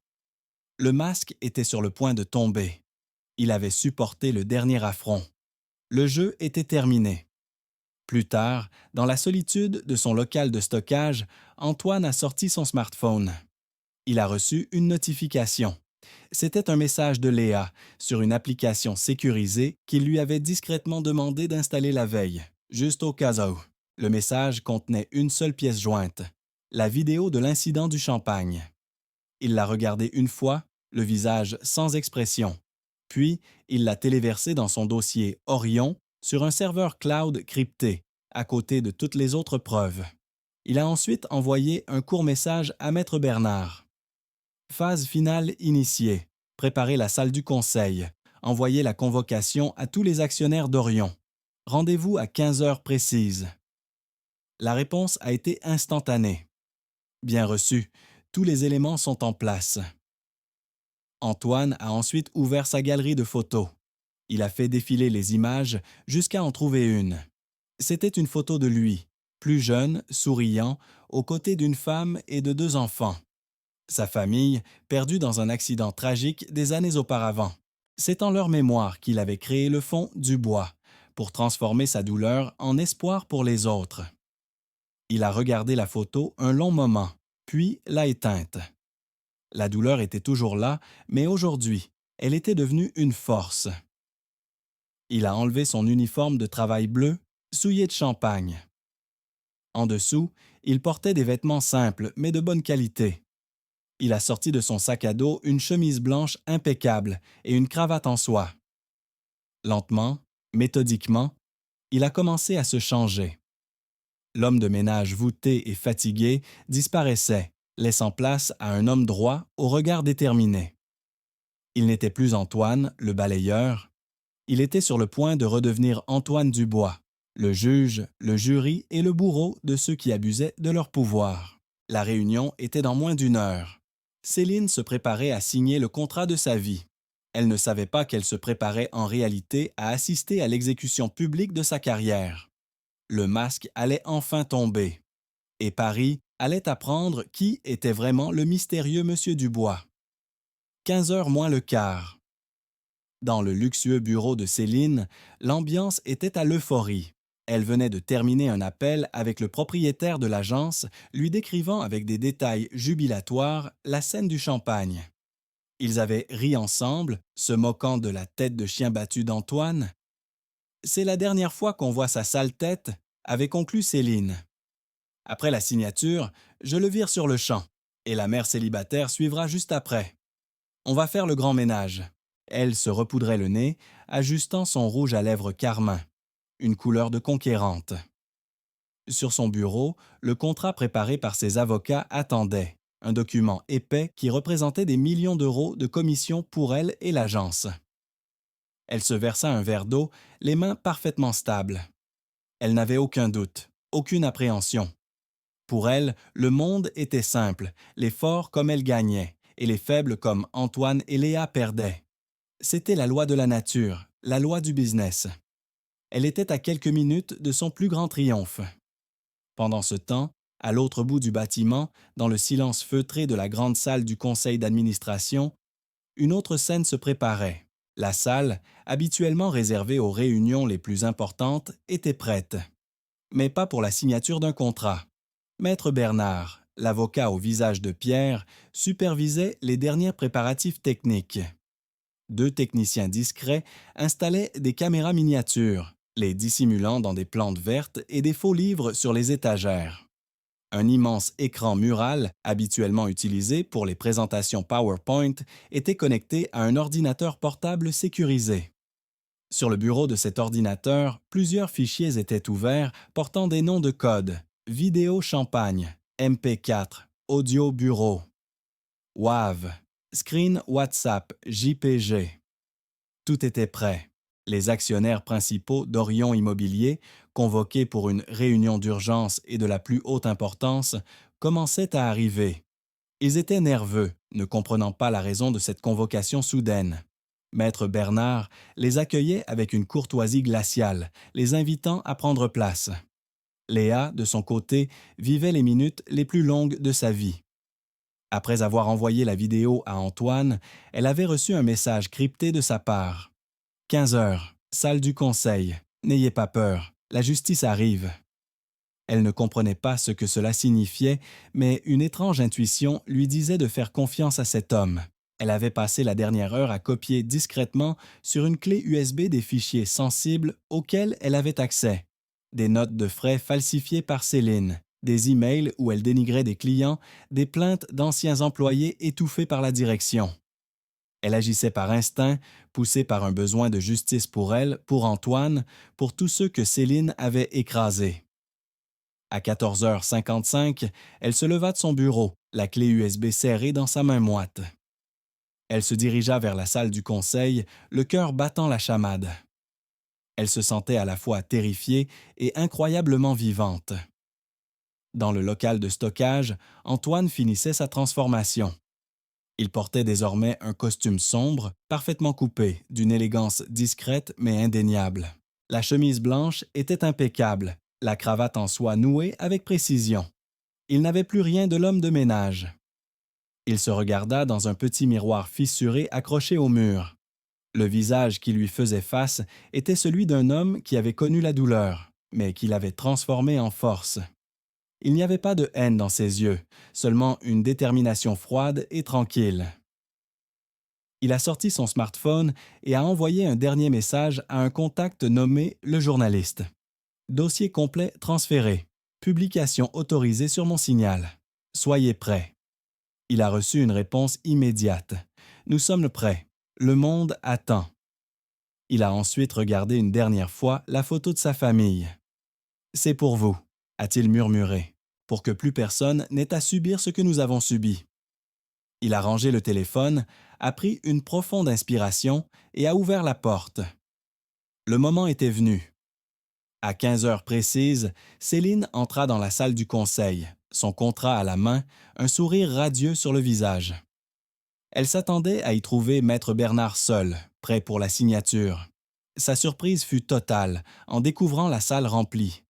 Le masque était sur le point de tomber. Il avait supporté le dernier affront. Le jeu était terminé. Plus tard, dans la solitude de son local de stockage, Antoine a sorti son smartphone. Il a reçu une notification. C'était un message de Léa sur une application sécurisée qu'il lui avait discrètement demandé d'installer la veille, juste au cas où. Le message contenait une seule pièce jointe, la vidéo de l'incident du champagne. Il l'a regardée une fois, le visage sans expression. Puis, il l'a téléversée dans son dossier Orion sur un serveur cloud crypté, à côté de toutes les autres preuves. Il a ensuite envoyé un court message à Maître Bernard. Phase finale initiée. Préparer la salle du conseil. Envoyer la convocation à tous les actionnaires d'Orion. Rendez-vous à 15 heures précises. La réponse a été instantanée. Bien reçu, tous les éléments sont en place. Antoine a ensuite ouvert sa galerie de photos. Il a fait défiler les images jusqu'à en trouver une. C'était une photo de lui, plus jeune, souriant, aux côtés d'une femme et de 2 enfants. Sa famille, perdue dans un accident tragique des années auparavant. C'est en leur mémoire qu'il avait créé le fonds Dubois, pour transformer sa douleur en espoir pour les autres. Il a regardé la photo un long moment, puis l'a éteinte. La douleur était toujours là, mais aujourd'hui, elle était devenue une force. Il a enlevé son uniforme de travail bleu, souillé de champagne. En dessous, il portait des vêtements simples, mais de bonne qualité. Il a sorti de son sac à dos une chemise blanche impeccable et une cravate en soie. Lentement, méthodiquement, il a commencé à se changer. L'homme de ménage voûté et fatigué disparaissait, laissant place à un homme droit au regard déterminé. Il n'était plus Antoine, le balayeur. Il était sur le point de redevenir Antoine Dubois, le juge, le jury et le bourreau de ceux qui abusaient de leur pouvoir. La réunion était dans moins d'1 heure. Céline se préparait à signer le contrat de sa vie. Elle ne savait pas qu'elle se préparait en réalité à assister à l'exécution publique de sa carrière. Le masque allait enfin tomber. Et Paris allait apprendre qui était vraiment le mystérieux Monsieur Dubois. 15 heures moins le quart. Dans le luxueux bureau de Céline, l'ambiance était à l'euphorie. Elle venait de terminer un appel avec le propriétaire de l'agence, lui décrivant avec des détails jubilatoires la scène du champagne. Ils avaient ri ensemble, se moquant de la tête de chien battu d'Antoine. « C'est la dernière fois qu'on voit sa sale tête », avait conclu Céline. Après la signature, je le vire sur le champ, et la mère célibataire suivra juste après. On va faire le grand ménage. Elle se repoudrait le nez, ajustant son rouge à lèvres carmin, une couleur de conquérante. Sur son bureau, le contrat préparé par ses avocats attendait, un document épais qui représentait des millions d'euros de commissions pour elle et l'agence. Elle se versa un verre d'eau, les mains parfaitement stables. Elle n'avait aucun doute, aucune appréhension. Pour elle, le monde était simple, les forts comme elle gagnait, et les faibles comme Antoine et Léa perdaient. C'était la loi de la nature, la loi du business. Elle était à quelques minutes de son plus grand triomphe. Pendant ce temps, à l'autre bout du bâtiment, dans le silence feutré de la grande salle du conseil d'administration, une autre scène se préparait. La salle, habituellement réservée aux réunions les plus importantes, était prête. Mais pas pour la signature d'un contrat. Maître Bernard, l'avocat au visage de pierre, supervisait les derniers préparatifs techniques. 2 techniciens discrets installaient des caméras miniatures, les dissimulant dans des plantes vertes et des faux livres sur les étagères. Un immense écran mural, habituellement utilisé pour les présentations PowerPoint, était connecté à un ordinateur portable sécurisé. Sur le bureau de cet ordinateur, plusieurs fichiers étaient ouverts portant des noms de code: vidéo champagne, MP4, audio bureau, WAV, screen WhatsApp, JPG. Tout était prêt. Les actionnaires principaux d'Orion Immobilier, convoqués pour une réunion d'urgence et de la plus haute importance, commençaient à arriver. Ils étaient nerveux, ne comprenant pas la raison de cette convocation soudaine. Maître Bernard les accueillait avec une courtoisie glaciale, les invitant à prendre place. Léa, de son côté, vivait les minutes les plus longues de sa vie. Après avoir envoyé la vidéo à Antoine, elle avait reçu un message crypté de sa part. 15 heures, salle du conseil. N'ayez pas peur, la justice arrive. Elle ne comprenait pas ce que cela signifiait, mais une étrange intuition lui disait de faire confiance à cet homme. Elle avait passé la dernière heure à copier discrètement sur une clé USB des fichiers sensibles auxquels elle avait accès. Des notes de frais falsifiées par Céline, des emails où elle dénigrait des clients, des plaintes d'anciens employés étouffées par la direction. Elle agissait par instinct, poussée par un besoin de justice pour elle, pour Antoine, pour tous ceux que Céline avait écrasés. À 14h55, elle se leva de son bureau, la clé USB serrée dans sa main moite. Elle se dirigea vers la salle du conseil, le cœur battant la chamade. Elle se sentait à la fois terrifiée et incroyablement vivante. Dans le local de stockage, Antoine finissait sa transformation. Il portait désormais un costume sombre, parfaitement coupé, d'une élégance discrète mais indéniable. La chemise blanche était impeccable, la cravate en soie nouée avec précision. Il n'avait plus rien de l'homme de ménage. Il se regarda dans un petit miroir fissuré accroché au mur. Le visage qui lui faisait face était celui d'un homme qui avait connu la douleur, mais qui l'avait transformé en force. Il n'y avait pas de haine dans ses yeux, seulement une détermination froide et tranquille. Il a sorti son smartphone et a envoyé un dernier message à un contact nommé le journaliste. Dossier complet transféré. Publication autorisée sur mon signal. Soyez prêts. Il a reçu une réponse immédiate. Nous sommes prêts. Le monde attend. Il a ensuite regardé une dernière fois la photo de sa famille. C'est pour vous, a-t-il murmuré, pour que plus personne n'ait à subir ce que nous avons subi. Il a rangé le téléphone, a pris une profonde inspiration et a ouvert la porte. Le moment était venu. À 15 heures précises, Céline entra dans la salle du conseil, son contrat à la main, un sourire radieux sur le visage. Elle s'attendait à y trouver Maître Bernard seul, prêt pour la signature. Sa surprise fut totale en découvrant la salle remplie.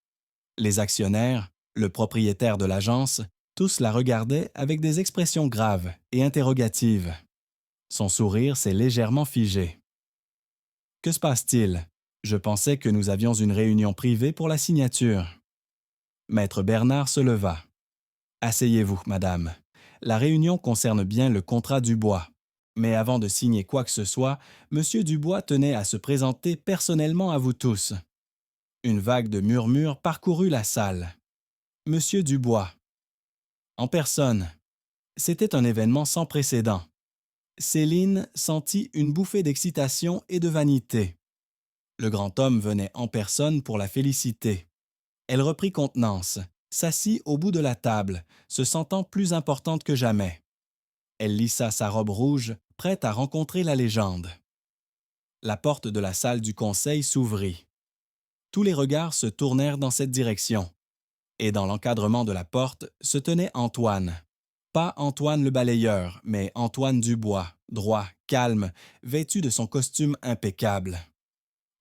Les actionnaires, le propriétaire de l'agence, tous la regardaient avec des expressions graves et interrogatives. Son sourire s'est légèrement figé. « Que se passe-t-il? Je pensais que nous avions une réunion privée pour la signature. » Maître Bernard se leva. « Asseyez-vous, madame. La réunion concerne bien le contrat Dubois. Mais avant de signer quoi que ce soit, M. Dubois tenait à se présenter personnellement à vous tous. » Une vague de murmures parcourut la salle. « Monsieur Dubois. » En personne. C'était un événement sans précédent. Céline sentit une bouffée d'excitation et de vanité. Le grand homme venait en personne pour la féliciter. Elle reprit contenance, s'assit au bout de la table, se sentant plus importante que jamais. Elle lissa sa robe rouge, prête à rencontrer la légende. La porte de la salle du conseil s'ouvrit. Tous les regards se tournèrent dans cette direction. Et dans l'encadrement de la porte se tenait Antoine. Pas Antoine le balayeur, mais Antoine Dubois, droit, calme, vêtu de son costume impeccable.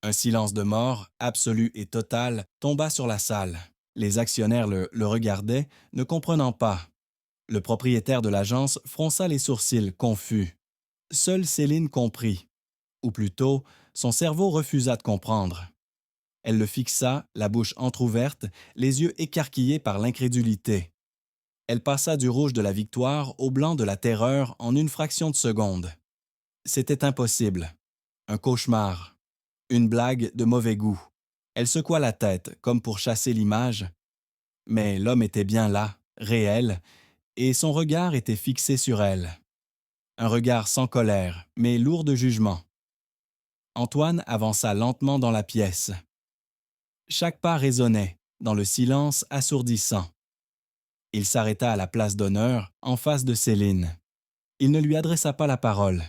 Un silence de mort, absolu et total, tomba sur la salle. Les actionnaires le regardaient, ne comprenant pas. Le propriétaire de l'agence fronça les sourcils, confus. Seule Céline comprit. Ou plutôt, son cerveau refusa de comprendre. Elle le fixa, la bouche entr'ouverte, les yeux écarquillés par l'incrédulité. Elle passa du rouge de la victoire au blanc de la terreur en une fraction de seconde. C'était impossible. Un cauchemar. Une blague de mauvais goût. Elle secoua la tête, comme pour chasser l'image. Mais l'homme était bien là, réel, et son regard était fixé sur elle. Un regard sans colère, mais lourd de jugement. Antoine avança lentement dans la pièce. Chaque pas résonnait, dans le silence assourdissant. Il s'arrêta à la place d'honneur, en face de Céline. Il ne lui adressa pas la parole.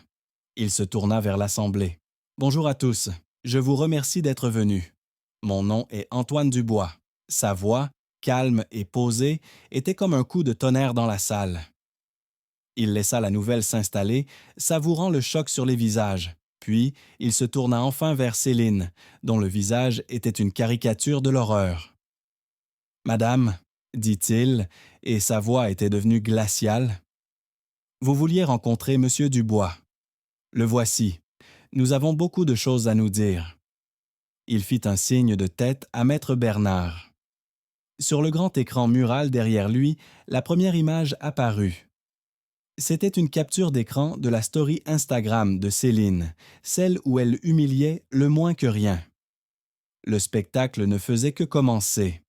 Il se tourna vers l'assemblée. « Bonjour à tous. Je vous remercie d'être venus. Mon nom est Antoine Dubois. » Sa voix, calme et posée, était comme un coup de tonnerre dans la salle. Il laissa la nouvelle s'installer, savourant le choc sur les visages. Puis, il se tourna enfin vers Céline, dont le visage était une caricature de l'horreur. « Madame, » dit-il, et sa voix était devenue glaciale, « vous vouliez rencontrer M. Dubois. Le voici. Nous avons beaucoup de choses à nous dire. » Il fit un signe de tête à Maître Bernard. Sur le grand écran mural derrière lui, la première image apparut. C'était une capture d'écran de la story Instagram de Céline, celle où elle humiliait le moins que rien. Le spectacle ne faisait que commencer.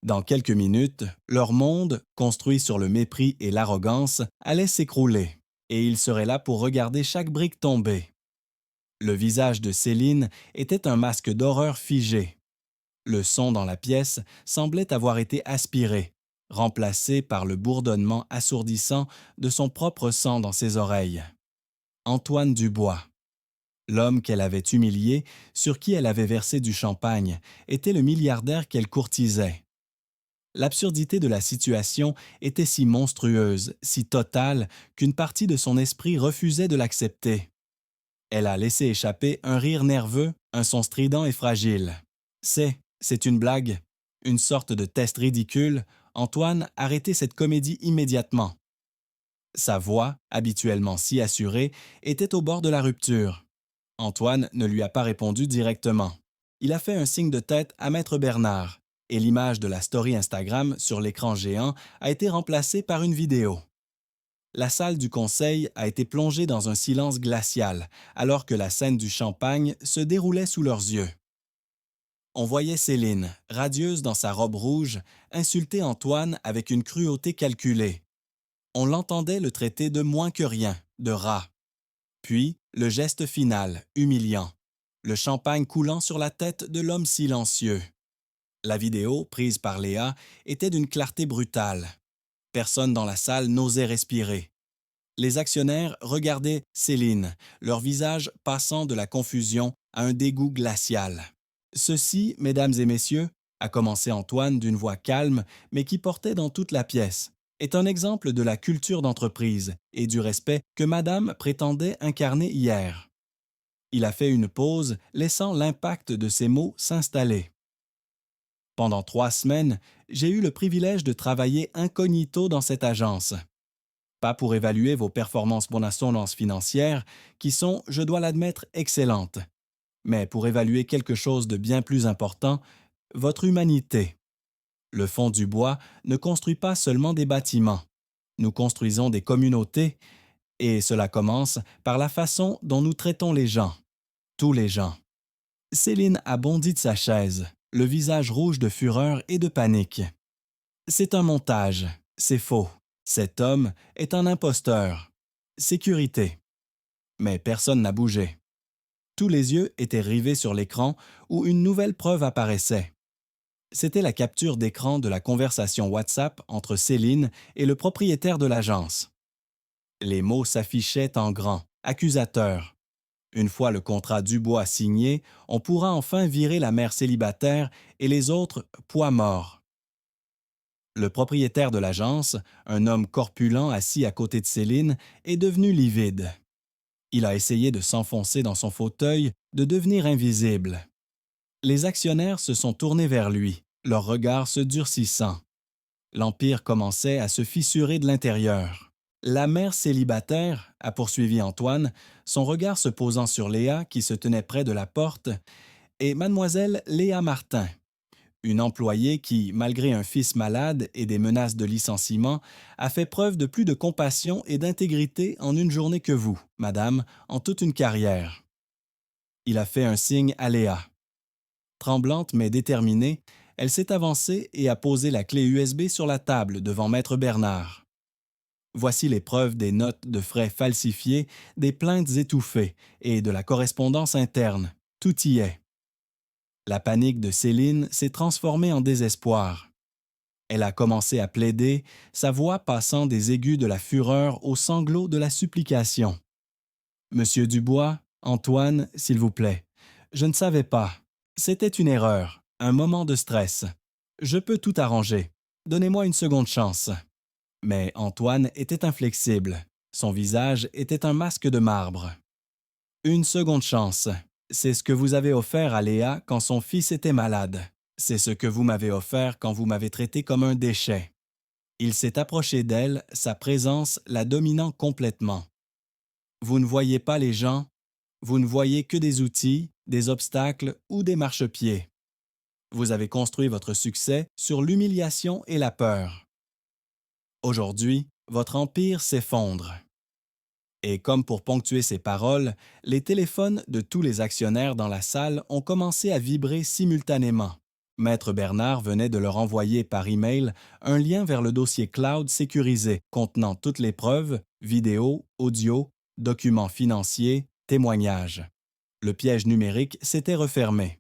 Dans quelques minutes, leur monde, construit sur le mépris et l'arrogance, allait s'écrouler, et ils seraient là pour regarder chaque brique tomber. Le visage de Céline était un masque d'horreur figé. Le son dans la pièce semblait avoir été aspiré, remplacé par le bourdonnement assourdissant de son propre sang dans ses oreilles. Antoine Dubois, l'homme qu'elle avait humilié, sur qui elle avait versé du champagne, était le milliardaire qu'elle courtisait. L'absurdité de la situation était si monstrueuse, si totale, qu'une partie de son esprit refusait de l'accepter. Elle a laissé échapper un rire nerveux, un son strident et fragile. C'est une blague, une sorte de test ridicule. Antoine, arrêtez cette comédie immédiatement. Sa voix, habituellement si assurée, était au bord de la rupture. Antoine ne lui a pas répondu directement. Il a fait un signe de tête à Maître Bernard, et l'image de la story Instagram sur l'écran géant a été remplacée par une vidéo. La salle du conseil a été plongée dans un silence glacial, alors que la scène du champagne se déroulait sous leurs yeux. On voyait Céline, radieuse dans sa robe rouge, insulter Antoine avec une cruauté calculée. On l'entendait le traiter de moins que rien, de rat. Puis, le geste final, humiliant. Le champagne coulant sur la tête de l'homme silencieux. La vidéo, prise par Léa, était d'une clarté brutale. Personne dans la salle n'osait respirer. Les actionnaires regardaient Céline, leur visage passant de la confusion à un dégoût glacial. Ceci, mesdames et messieurs, a commencé Antoine d'une voix calme, mais qui portait dans toute la pièce, est un exemple de la culture d'entreprise et du respect que madame prétendait incarner hier. Il a fait une pause, laissant l'impact de ses mots s'installer. Pendant 3 semaines, j'ai eu le privilège de travailler incognito dans cette agence. Pas pour évaluer vos performances financières, qui sont, je dois l'admettre, excellentes, mais pour évaluer quelque chose de bien plus important, votre humanité. Le Fonds du Bois ne construit pas seulement des bâtiments. Nous construisons des communautés, et cela commence par la façon dont nous traitons les gens, tous les gens. Céline a bondi de sa chaise, le visage rouge de fureur et de panique. C'est un montage, c'est faux. Cet homme est un imposteur. Sécurité. Mais personne n'a bougé. Tous les yeux étaient rivés sur l'écran où une nouvelle preuve apparaissait. C'était la capture d'écran de la conversation WhatsApp entre Céline et le propriétaire de l'agence. Les mots s'affichaient en grand, accusateurs. Une fois le contrat Dubois signé, on pourra enfin virer la mère célibataire et les autres poids morts. Le propriétaire de l'agence, un homme corpulent assis à côté de Céline, est devenu livide. Il a essayé de s'enfoncer dans son fauteuil, de devenir invisible. Les actionnaires se sont tournés vers lui, leurs regards se durcissant. L'empire commençait à se fissurer de l'intérieur. La mère célibataire, a poursuivi Antoine, son regard se posant sur Léa qui se tenait près de la porte, et mademoiselle Léa Martin, une employée qui, malgré un fils malade et des menaces de licenciement, a fait preuve de plus de compassion et d'intégrité en une journée que vous, madame, en toute une carrière. Il a fait un signe à Léa. Tremblante mais déterminée, elle s'est avancée et a posé la clé USB sur la table devant Maître Bernard. Voici les preuves des notes de frais falsifiées, des plaintes étouffées et de la correspondance interne. Tout y est. La panique de Céline s'est transformée en désespoir. Elle a commencé à plaider, sa voix passant des aigus de la fureur aux sanglots de la supplication. « Monsieur Dubois, Antoine, s'il vous plaît, je ne savais pas. C'était une erreur, un moment de stress. Je peux tout arranger. Donnez-moi une seconde chance. » Mais Antoine était inflexible. Son visage était un masque de marbre. « Une seconde chance. C'est ce que vous avez offert à Léa quand son fils était malade. C'est ce que vous m'avez offert quand vous m'avez traité comme un déchet. » Il s'est approché d'elle, sa présence la dominant complètement. Vous ne voyez pas les gens, vous ne voyez que des outils, des obstacles ou des marchepieds. Vous avez construit votre succès sur l'humiliation et la peur. Aujourd'hui, votre empire s'effondre. Et comme pour ponctuer ces paroles, les téléphones de tous les actionnaires dans la salle ont commencé à vibrer simultanément. Maître Bernard venait de leur envoyer par email un lien vers le dossier cloud sécurisé contenant toutes les preuves, vidéos, audio, documents financiers, témoignages. Le piège numérique s'était refermé.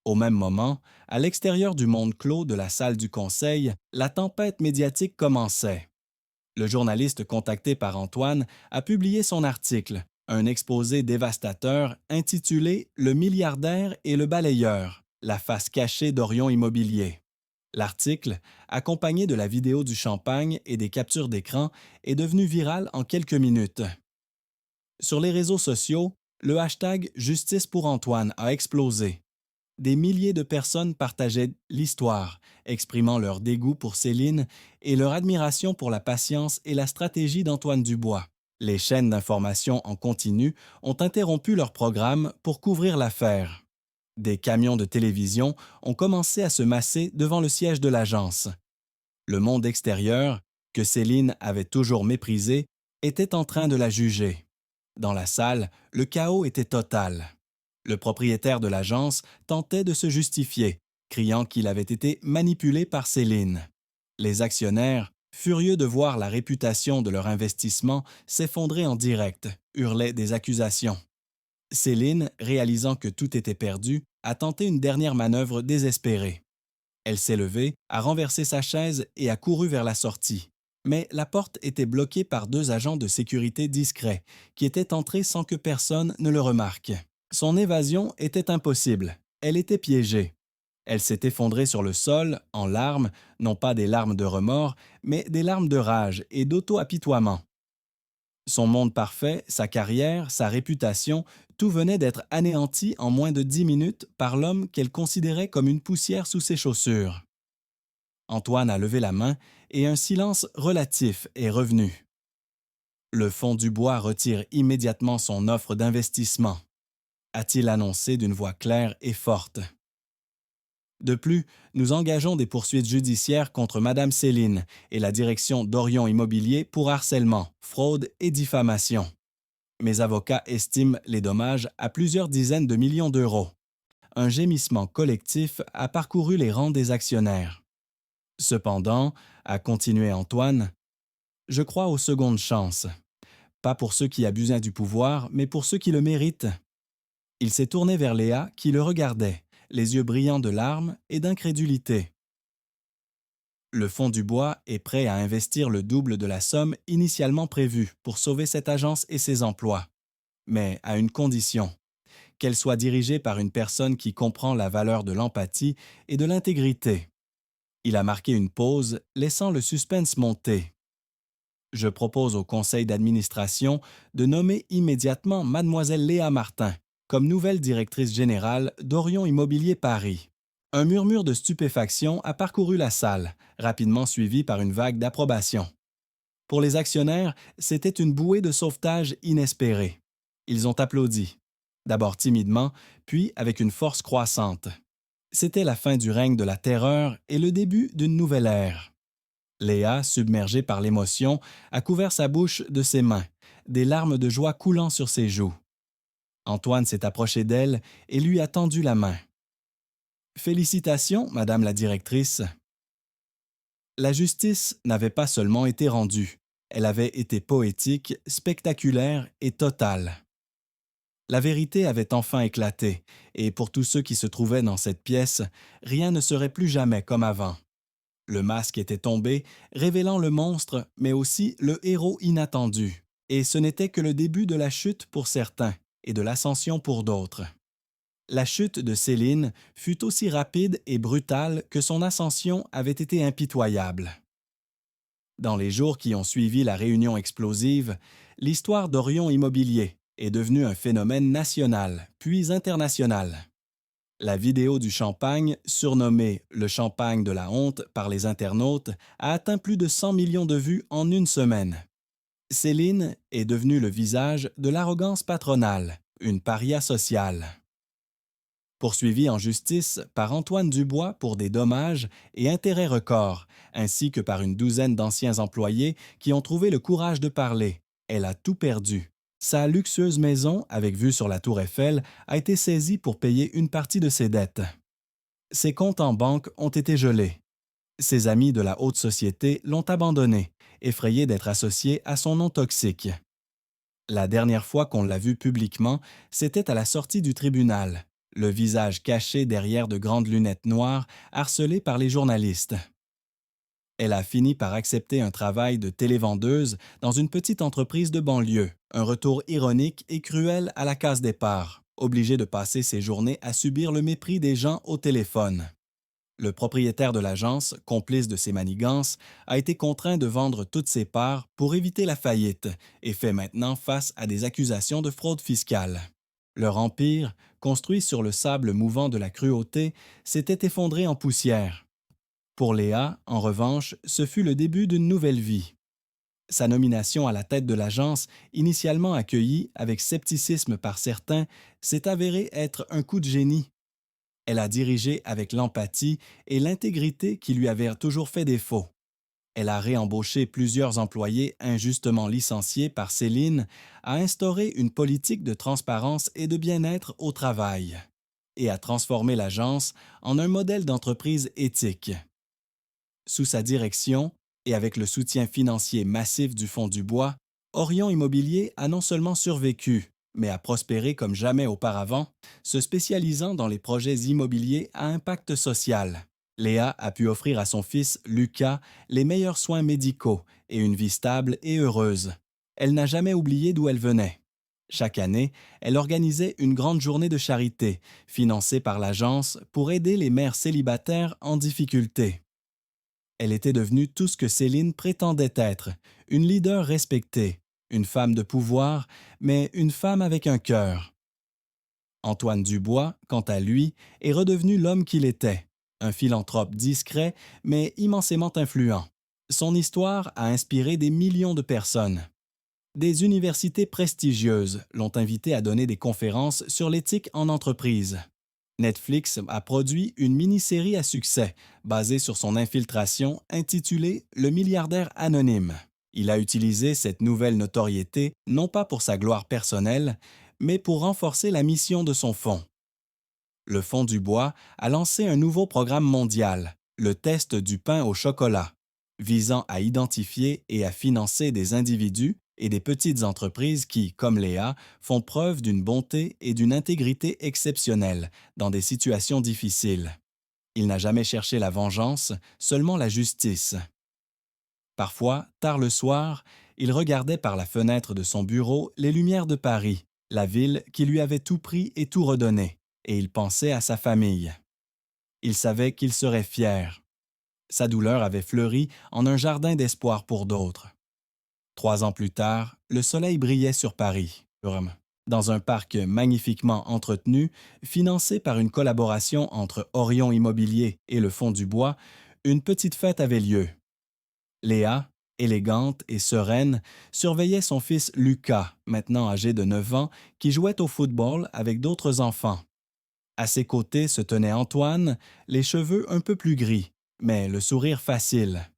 Au même moment, à l'extérieur du monde clos de la salle du conseil, la tempête médiatique commençait. Le journaliste contacté par Antoine a publié son article, un exposé dévastateur intitulé Le milliardaire et le balayeur, la face cachée d'Orion Immobilier. L'article, accompagné de la vidéo du champagne et des captures d'écran, est devenu viral en quelques minutes. Sur les réseaux sociaux, le hashtag Justice pour Antoine a explosé. Des milliers de personnes partageaient l'histoire, exprimant leur dégoût pour Céline et leur admiration pour la patience et la stratégie d'Antoine Dubois. Les chaînes d'information en continu ont interrompu leur programme pour couvrir l'affaire. Des camions de télévision ont commencé à se masser devant le siège de l'agence. Le monde extérieur, que Céline avait toujours méprisé, était en train de la juger. Dans la salle, le chaos était total. Le propriétaire de l'agence tentait de se justifier, criant qu'il avait été manipulé par Céline. Les actionnaires, furieux de voir la réputation de leur investissement s'effondrer en direct, hurlaient des accusations. Céline, réalisant que tout était perdu, a tenté une dernière manœuvre désespérée. Elle s'est levée, a renversé sa chaise et a couru vers la sortie. Mais la porte était bloquée par 2 agents de sécurité discrets, qui étaient entrés sans que personne ne le remarque. Son évasion était impossible. Elle était piégée. Elle s'est effondrée sur le sol, en larmes, non pas des larmes de remords, mais des larmes de rage et d'auto-apitoiement. Son monde parfait, sa carrière, sa réputation, tout venait d'être anéanti en moins de 10 minutes par l'homme qu'elle considérait comme une poussière sous ses chaussures. Antoine a levé la main et un silence relatif est revenu. Le fonds Dubois retire immédiatement son offre d'investissement, a-t-il annoncé d'une voix claire et forte. De plus, nous engageons des poursuites judiciaires contre Madame Céline et la direction d'Orion Immobilier pour harcèlement, fraude et diffamation. Mes avocats estiment les dommages à plusieurs dizaines de millions d'euros. Un gémissement collectif a parcouru les rangs des actionnaires. Cependant, a continué Antoine, je crois aux secondes chances. Pas pour ceux qui abusaient du pouvoir, mais pour ceux qui le méritent. Il s'est tourné vers Léa qui le regardait, les yeux brillants de larmes et d'incrédulité. Le fonds Dubois est prêt à investir le double de la somme initialement prévue pour sauver cette agence et ses emplois, mais à une condition, qu'elle soit dirigée par une personne qui comprend la valeur de l'empathie et de l'intégrité. Il a marqué une pause, laissant le suspense monter. Je propose au conseil d'administration de nommer immédiatement Mademoiselle Léa Martin comme nouvelle directrice générale d'Orion Immobilier Paris. Un murmure de stupéfaction a parcouru la salle, rapidement suivi par une vague d'approbation. Pour les actionnaires, c'était une bouée de sauvetage inespérée. Ils ont applaudi, d'abord timidement, puis avec une force croissante. C'était la fin du règne de la terreur et le début d'une nouvelle ère. Léa, submergée par l'émotion, a couvert sa bouche de ses mains, des larmes de joie coulant sur ses joues. Antoine s'est approché d'elle et lui a tendu la main. « Félicitations, Madame la directrice. » La justice n'avait pas seulement été rendue, elle avait été poétique, spectaculaire et totale. La vérité avait enfin éclaté, et pour tous ceux qui se trouvaient dans cette pièce, rien ne serait plus jamais comme avant. Le masque était tombé, révélant le monstre, mais aussi le héros inattendu, et ce n'était que le début de la chute pour certains et de l'ascension pour d'autres. La chute de Céline fut aussi rapide et brutale que son ascension avait été impitoyable. Dans les jours qui ont suivi la réunion explosive, l'histoire d'Orion Immobilier est devenue un phénomène national, puis international. La vidéo du champagne, surnommée « le champagne de la honte » par les internautes, a atteint plus de 100 millions de vues en une semaine. Céline est devenue le visage de l'arrogance patronale, une paria sociale. poursuivi en justice par Antoine Dubois pour des dommages et intérêts records, ainsi que par une douzaine d'anciens employés qui ont trouvé le courage de parler. Elle a tout perdu. Sa luxueuse maison, avec vue sur la tour Eiffel, a été saisie pour payer une partie de ses dettes. Ses comptes en banque ont été gelés. Ses amis de la haute société l'ont abandonné, effrayés d'être associés à son nom toxique. La dernière fois qu'on l'a vue publiquement, c'était à la sortie du tribunal, le visage caché derrière de grandes lunettes noires, harcelée par les journalistes. Elle a fini par accepter un travail de télévendeuse dans une petite entreprise de banlieue, un retour ironique et cruel à la case départ, obligée de passer ses journées à subir le mépris des gens au téléphone. Le propriétaire de l'agence, complice de ses manigances, a été contraint de vendre toutes ses parts pour éviter la faillite et fait maintenant face à des accusations de fraude fiscale. Leur empire, construit sur le sable mouvant de la cruauté, s'était effondré en poussière. Pour Léa, en revanche, ce fut le début d'une nouvelle vie. Sa nomination à la tête de l'agence, initialement accueillie avec scepticisme par certains, s'est avérée être un coup de génie. Elle a dirigé avec l'empathie et l'intégrité qui lui avaient toujours fait défaut. Elle a réembauché plusieurs employés injustement licenciés par Céline, a instauré une politique de transparence et de bien-être au travail, et a transformé l'agence en un modèle d'entreprise éthique. Sous sa direction, et avec le soutien financier massif du Fonds Dubois, Orion Immobilier a non seulement survécu, mais a prospéré comme jamais auparavant, se spécialisant dans les projets immobiliers à impact social. Léa a pu offrir à son fils, Lucas, les meilleurs soins médicaux et une vie stable et heureuse. Elle n'a jamais oublié d'où elle venait. Chaque année, elle organisait une grande journée de charité, financée par l'agence pour aider les mères célibataires en difficulté. Elle était devenue tout ce que Céline prétendait être, une leader respectée, une femme de pouvoir, mais une femme avec un cœur. Antoine Dubois, quant à lui, est redevenu l'homme qu'il était, un philanthrope discret, mais immensément influent. Son histoire a inspiré des millions de personnes. Des universités prestigieuses l'ont invité à donner des conférences sur l'éthique en entreprise. Netflix a produit une mini-série à succès basée sur son infiltration intitulée Le milliardaire anonyme. Il a utilisé cette nouvelle notoriété non pas pour sa gloire personnelle, mais pour renforcer la mission de son fonds. Le Fonds Dubois a lancé un nouveau programme mondial, le test du pain au chocolat, visant à identifier et à financer des individus et des petites entreprises qui, comme Léa, font preuve d'une bonté et d'une intégrité exceptionnelles dans des situations difficiles. Il n'a jamais cherché la vengeance, seulement la justice. Parfois, tard le soir, il regardait par la fenêtre de son bureau les lumières de Paris, la ville qui lui avait tout pris et tout redonné, et il pensait à sa famille. Il savait qu'il serait fier. Sa douleur avait fleuri en un jardin d'espoir pour d'autres. 3 ans plus tard, le soleil brillait sur Paris, dans un parc magnifiquement entretenu, financé par une collaboration entre Orion Immobilier et le Fonds Dubois, une petite fête avait lieu. Léa, élégante et sereine, surveillait son fils Lucas, maintenant âgé de 9 ans, qui jouait au football avec d'autres enfants. À ses côtés se tenait Antoine, les cheveux un peu plus gris, mais le sourire facile.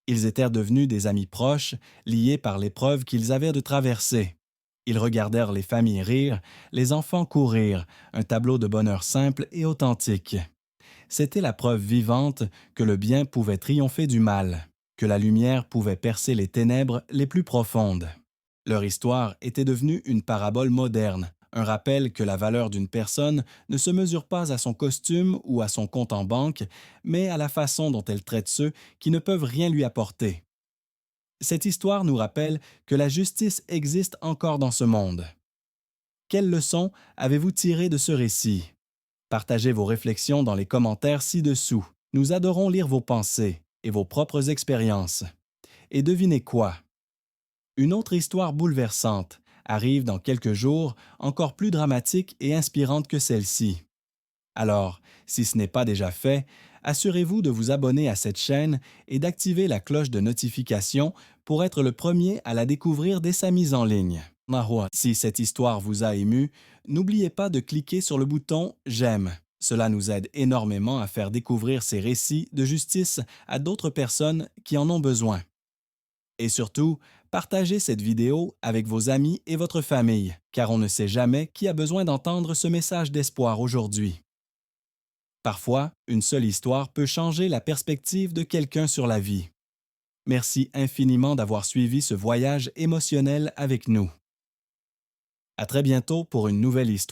Ils étaient devenus des amis proches, liés par l'épreuve qu'ils avaient de traverser. Ils regardèrent les familles rire, les enfants courir, un tableau de bonheur simple et authentique. C'était la preuve vivante que le bien pouvait triompher du mal, que la lumière pouvait percer les ténèbres les plus profondes. Leur histoire était devenue une parabole moderne, un rappel que la valeur d'une personne ne se mesure pas à son costume ou à son compte en banque, mais à la façon dont elle traite ceux qui ne peuvent rien lui apporter. Cette histoire nous rappelle que la justice existe encore dans ce monde. Quelles leçons avez-vous tirées de ce récit? Partagez vos réflexions dans les commentaires ci-dessous. Nous adorons lire vos pensées et vos propres expériences. Et devinez quoi? Une autre histoire bouleversante arrive dans quelques jours, encore plus dramatique et inspirante que celle-ci. Alors, si ce n'est pas déjà fait, assurez-vous de vous abonner à cette chaîne et d'activer la cloche de notification pour être le premier à la découvrir dès sa mise en ligne. Mahua. Si cette histoire vous a ému, n'oubliez pas de cliquer sur le bouton J'aime. Cela nous aide énormément à faire découvrir ces récits de justice à d'autres personnes qui en ont besoin. Et surtout, partagez cette vidéo avec vos amis et votre famille, car on ne sait jamais qui a besoin d'entendre ce message d'espoir aujourd'hui. Parfois, une seule histoire peut changer la perspective de quelqu'un sur la vie. Merci infiniment d'avoir suivi ce voyage émotionnel avec nous. À très bientôt pour une nouvelle histoire.